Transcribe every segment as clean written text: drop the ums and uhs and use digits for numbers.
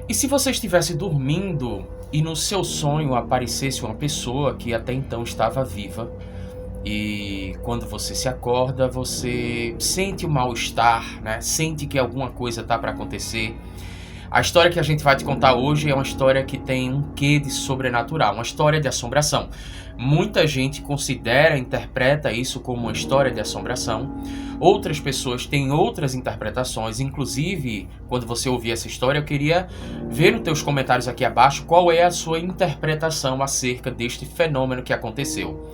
E se você estivesse dormindo e no seu sonho aparecesse uma pessoa que até então estava viva, e quando você se acorda, você sente o mal-estar, né? Sente que alguma coisa está para acontecer. A história que a gente vai te contar hoje é uma história que tem um quê de sobrenatural, uma história de assombração. Muita gente considera, interpreta isso como uma história de assombração. Outras pessoas têm outras interpretações. Inclusive, quando você ouvir essa história, eu queria ver nos teus comentários aqui abaixo qual é a sua interpretação acerca deste fenômeno que aconteceu.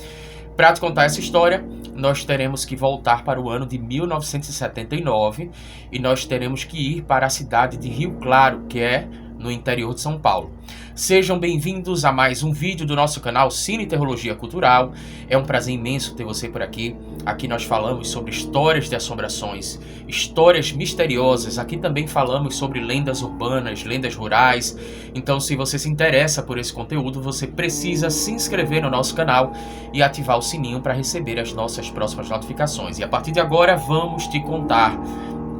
Para te contar essa história, nós teremos que voltar para o ano de 1979 e nós teremos que ir para a cidade de Rio Claro, que é no interior de São Paulo. Sejam bem-vindos a mais um vídeo do nosso canal Cine Terrologia Cultural. É um prazer imenso ter você por aqui. Aqui nós falamos sobre histórias de assombrações, histórias misteriosas. Aqui também falamos sobre lendas urbanas, lendas rurais. Então, se você se interessa por esse conteúdo, você precisa se inscrever no nosso canal e ativar o sininho para receber as nossas próximas notificações. E a partir de agora, vamos te contar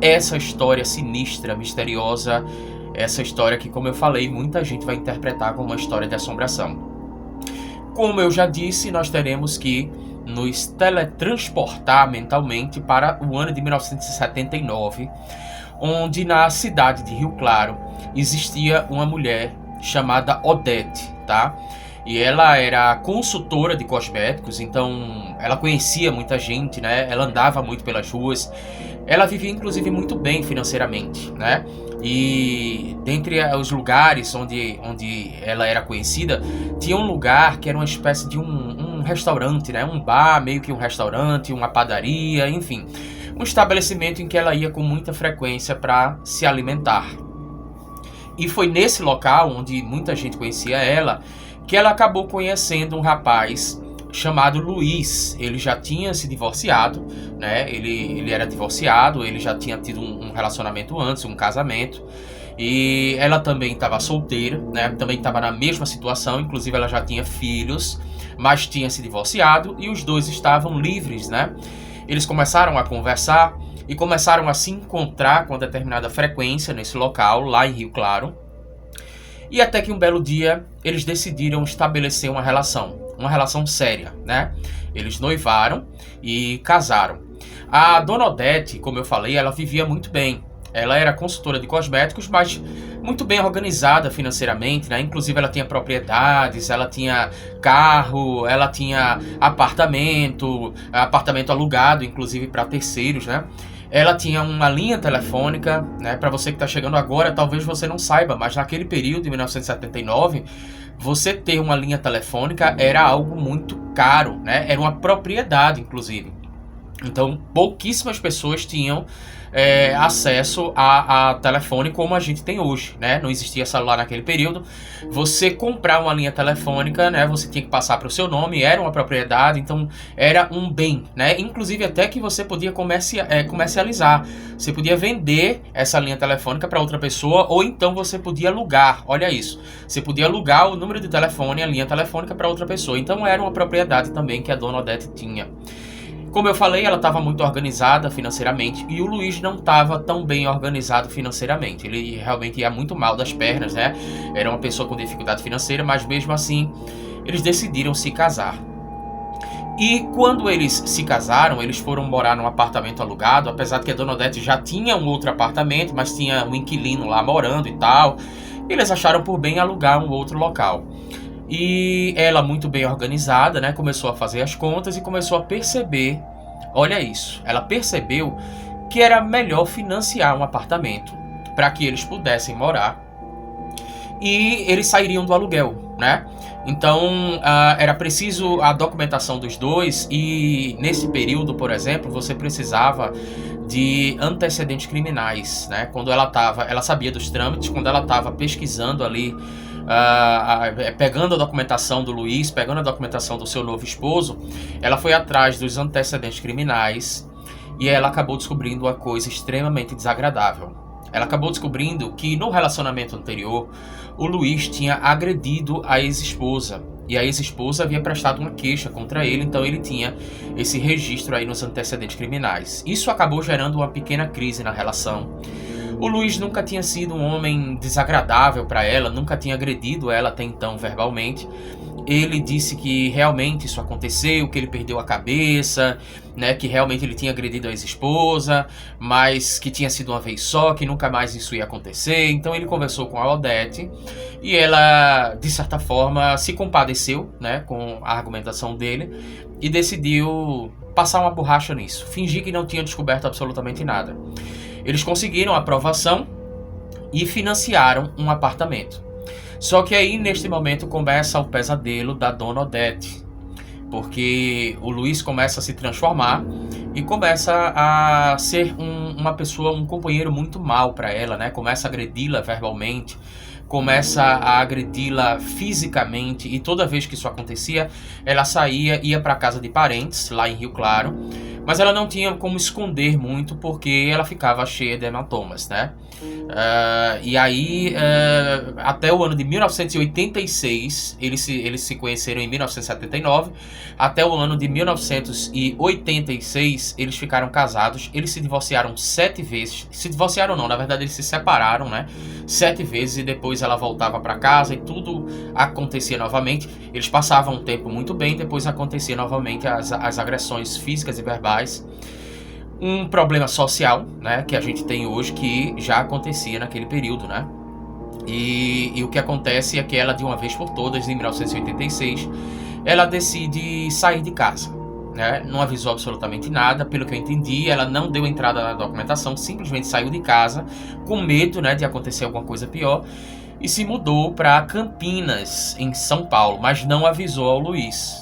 essa história sinistra, misteriosa, essa história que, como eu falei, muita gente vai interpretar como uma história de assombração. Como eu já disse, nós teremos que nos teletransportar mentalmente para o ano de 1979, onde na cidade de Rio Claro existia uma mulher chamada Odete, tá? E ela era consultora de cosméticos, então ela conhecia muita gente, né? Ela andava muito pelas ruas. Ela vivia, inclusive, muito bem financeiramente, né? E dentre os lugares onde ela era conhecida, tinha um lugar que era uma espécie de um restaurante, né? Um bar, meio que um restaurante, uma padaria, enfim. Um estabelecimento em que ela ia com muita frequência para se alimentar. E foi nesse local, onde muita gente conhecia ela, que ela acabou conhecendo um rapaz chamado Luiz. Ele já tinha se divorciado, né? Ele era divorciado, ele já tinha tido um relacionamento antes, um casamento. E ela também estava solteira, né? Também estava na mesma situação, inclusive ela já tinha filhos, mas tinha se divorciado e os dois estavam livres, né? Eles começaram a conversar e começaram a se encontrar com determinada frequência nesse local, lá em Rio Claro. E até que um belo dia eles decidiram estabelecer uma relação séria, né? Eles noivaram e casaram. A dona Odete, como eu falei, ela vivia muito bem. Ela era consultora de cosméticos, mas muito bem organizada financeiramente, né? Inclusive ela tinha propriedades, ela tinha carro, ela tinha apartamento alugado, inclusive para terceiros, né? Ela tinha uma linha telefônica, né? Para você que está chegando agora, talvez você não saiba, mas naquele período, de 1979, você ter uma linha telefônica era algo muito caro, né? Era uma propriedade, inclusive. Então, pouquíssimas pessoas tinham acesso a telefone como a gente tem hoje, né? Não existia celular naquele período. Você comprar uma linha telefônica, né? Você tinha que passar para o seu nome, era uma propriedade, então era um bem, né? Inclusive até que você podia comercializar. Você podia vender essa linha telefônica para outra pessoa ou então você podia alugar. Olha isso. Você podia alugar o número de telefone, a linha telefônica para outra pessoa. Então era uma propriedade também que a dona Odete tinha. Como eu falei, ela estava muito organizada financeiramente e o Luiz não estava tão bem organizado financeiramente. Ele realmente ia muito mal das pernas, né? Era uma pessoa com dificuldade financeira, mas mesmo assim eles decidiram se casar. E quando eles se casaram, eles foram morar num apartamento alugado, apesar de que a dona Odete já tinha um outro apartamento, mas tinha um inquilino lá morando e tal. Eles acharam por bem alugar um outro local. E ela, muito bem organizada, né, começou a fazer as contas e começou a perceber, olha isso, ela percebeu que era melhor financiar um apartamento para que eles pudessem morar e eles sairiam do aluguel, né? Então era preciso a documentação dos dois e nesse período, por exemplo, você precisava de antecedentes criminais, né? Quando ela sabia dos trâmites, quando ela estava pesquisando ali, pegando a documentação do Luiz, pegando a documentação do seu novo esposo, ela foi atrás dos antecedentes criminais e ela acabou descobrindo uma coisa extremamente desagradável. Ela acabou descobrindo que no relacionamento anterior, o Luiz tinha agredido a ex-esposa. E a ex-esposa havia prestado uma queixa contra ele, então ele tinha esse registro aí nos antecedentes criminais. Isso acabou gerando uma pequena crise na relação, O Luiz nunca tinha sido um homem desagradável para ela, nunca tinha agredido ela até então verbalmente. Ele disse que realmente isso aconteceu, que ele perdeu a cabeça, né, que realmente ele tinha agredido a ex-esposa, mas que tinha sido uma vez só, que nunca mais isso ia acontecer. Então ele conversou com a Odete e ela, de certa forma, se compadeceu, né, com a argumentação dele e decidiu passar uma borracha nisso, fingir que não tinha descoberto absolutamente nada. Eles conseguiram a aprovação e financiaram um apartamento. Só que aí, neste momento, começa o pesadelo da dona Odete, porque o Luiz começa a se transformar e começa a ser uma pessoa, um companheiro muito mal para ela, né? Começa a agredi-la verbalmente, começa a agredi-la fisicamente, e toda vez que isso acontecia, ela saía, ia para casa de parentes, lá em Rio Claro, mas ela não tinha como esconder muito, porque ela ficava cheia de hematomas, né? E aí, até o ano de 1986, eles se conheceram em 1979, até o ano de 1986, eles ficaram casados, eles se divorciaram 7 vezes, se divorciaram não, na verdade eles se separaram, né, 7 vezes, e depois ela voltava para casa e tudo acontecia novamente. Eles passavam um tempo muito bem, depois acontecia novamente as agressões físicas e verbais. Um problema social, né, que a gente tem hoje, que já acontecia naquele período, né? E o que acontece é que ela, de uma vez por todas, em 1986, ela decide sair de casa, né? Não avisou absolutamente nada, pelo que eu entendi, ela não deu entrada na documentação, simplesmente saiu de casa com medo, né, de acontecer alguma coisa pior, e se mudou para Campinas, em São Paulo, mas não avisou ao Luiz.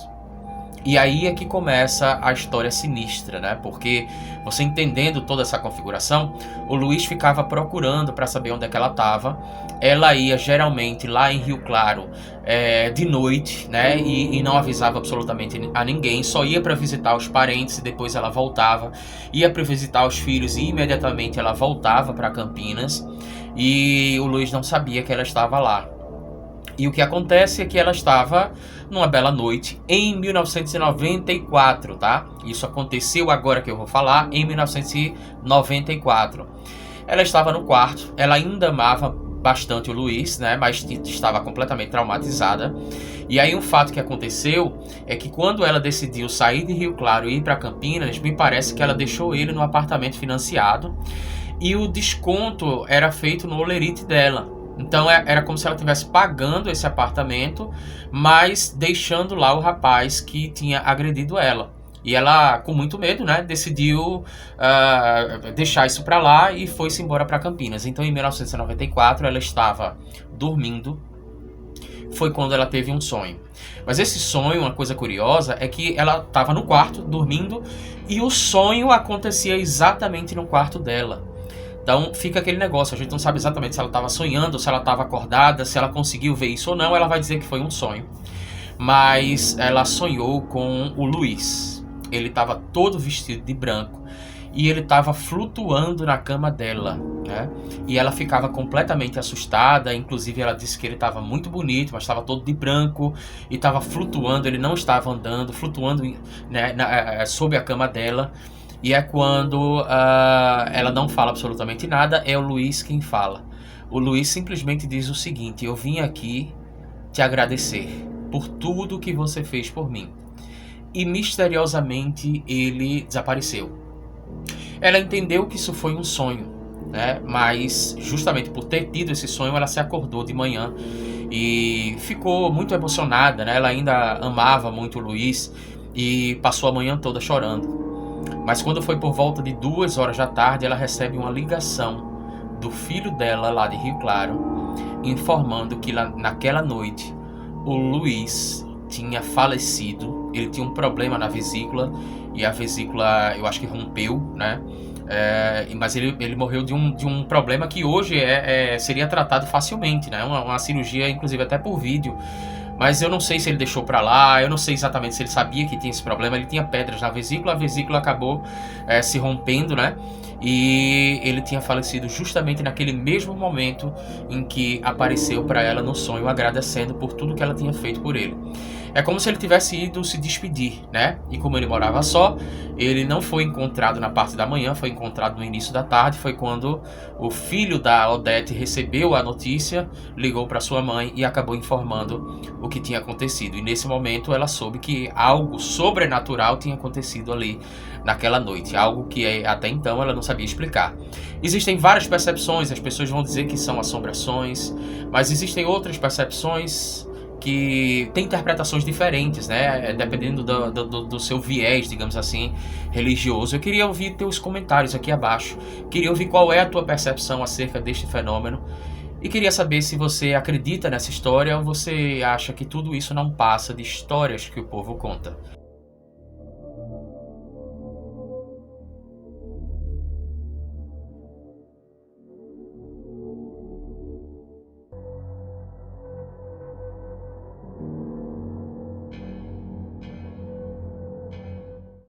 E aí é que começa a história sinistra, né? Porque você entendendo toda essa configuração, o Luiz ficava procurando para saber onde é que ela estava. Ela ia geralmente lá em Rio Claro de noite, né? E não avisava absolutamente a ninguém. Só ia para visitar os parentes e depois ela voltava. Ia para visitar os filhos e imediatamente ela voltava para Campinas. E o Luiz não sabia que ela estava lá. E o que acontece é que ela estava numa bela noite em 1994, tá? Isso aconteceu agora que eu vou falar, em 1994. Ela estava no quarto, ela ainda amava bastante o Luiz, né? Mas estava completamente traumatizada. E aí um fato que aconteceu é que quando ela decidiu sair de Rio Claro e ir para Campinas, me parece que ela deixou ele no apartamento financiado e o desconto era feito no holerite dela. Então era como se ela estivesse pagando esse apartamento, mas deixando lá o rapaz que tinha agredido ela. E ela, com muito medo, né, decidiu deixar isso pra lá e foi-se embora para Campinas. Então, em 1994, ela estava dormindo. Foi quando ela teve um sonho. Mas esse sonho, uma coisa curiosa, é que ela estava no quarto, dormindo, e o sonho acontecia exatamente no quarto dela. Então fica aquele negócio, a gente não sabe exatamente se ela estava sonhando, se ela estava acordada, se ela conseguiu ver isso ou não. Ela vai dizer que foi um sonho. Mas ela sonhou com o Luiz. Ele estava todo vestido de branco e ele estava flutuando na cama dela, né? E ela ficava completamente assustada. Inclusive ela disse que ele estava muito bonito, mas estava todo de branco e estava flutuando. Ele não estava andando, flutuando, né, sob a cama dela. E é quando ela não fala absolutamente nada, é o Luiz quem fala. O Luiz simplesmente diz o seguinte: eu vim aqui te agradecer por tudo que você fez por mim. E misteriosamente ele desapareceu. Ela entendeu que isso foi um sonho, né? Mas justamente por ter tido esse sonho, ela se acordou de manhã e ficou muito emocionada, né? Ela ainda amava muito o Luiz e passou a manhã toda chorando. Mas quando foi por volta de 2 horas da tarde, ela recebe uma ligação do filho dela lá de Rio Claro, informando que naquela noite o Luiz tinha falecido. Ele tinha um problema na vesícula e a vesícula, eu acho que rompeu, né? Mas ele morreu de um problema que hoje seria tratado facilmente, né? Uma cirurgia, inclusive até por vídeo. Mas eu não sei se ele deixou pra lá, eu não sei exatamente se ele sabia que tinha esse problema. Ele tinha pedras na vesícula, a vesícula acabou se rompendo, né? E ele tinha falecido justamente naquele mesmo momento em que apareceu para ela no sonho, agradecendo por tudo que ela tinha feito por ele. É como se ele tivesse ido se despedir, né? E como ele morava só, ele não foi encontrado na parte da manhã, foi encontrado no início da tarde. Foi quando o filho da Odete recebeu a notícia, ligou para sua mãe e acabou informando o que tinha acontecido. E nesse momento ela soube que algo sobrenatural tinha acontecido ali naquela noite, algo que até então ela não sabia explicar. Existem várias percepções, as pessoas vão dizer que são assombrações, mas existem outras percepções que têm interpretações diferentes, né? Dependendo do seu viés, digamos assim, religioso. Eu queria ouvir teus comentários aqui abaixo. Queria ouvir qual é a tua percepção acerca deste fenômeno. E queria saber se você acredita nessa história ou você acha que tudo isso não passa de histórias que o povo conta.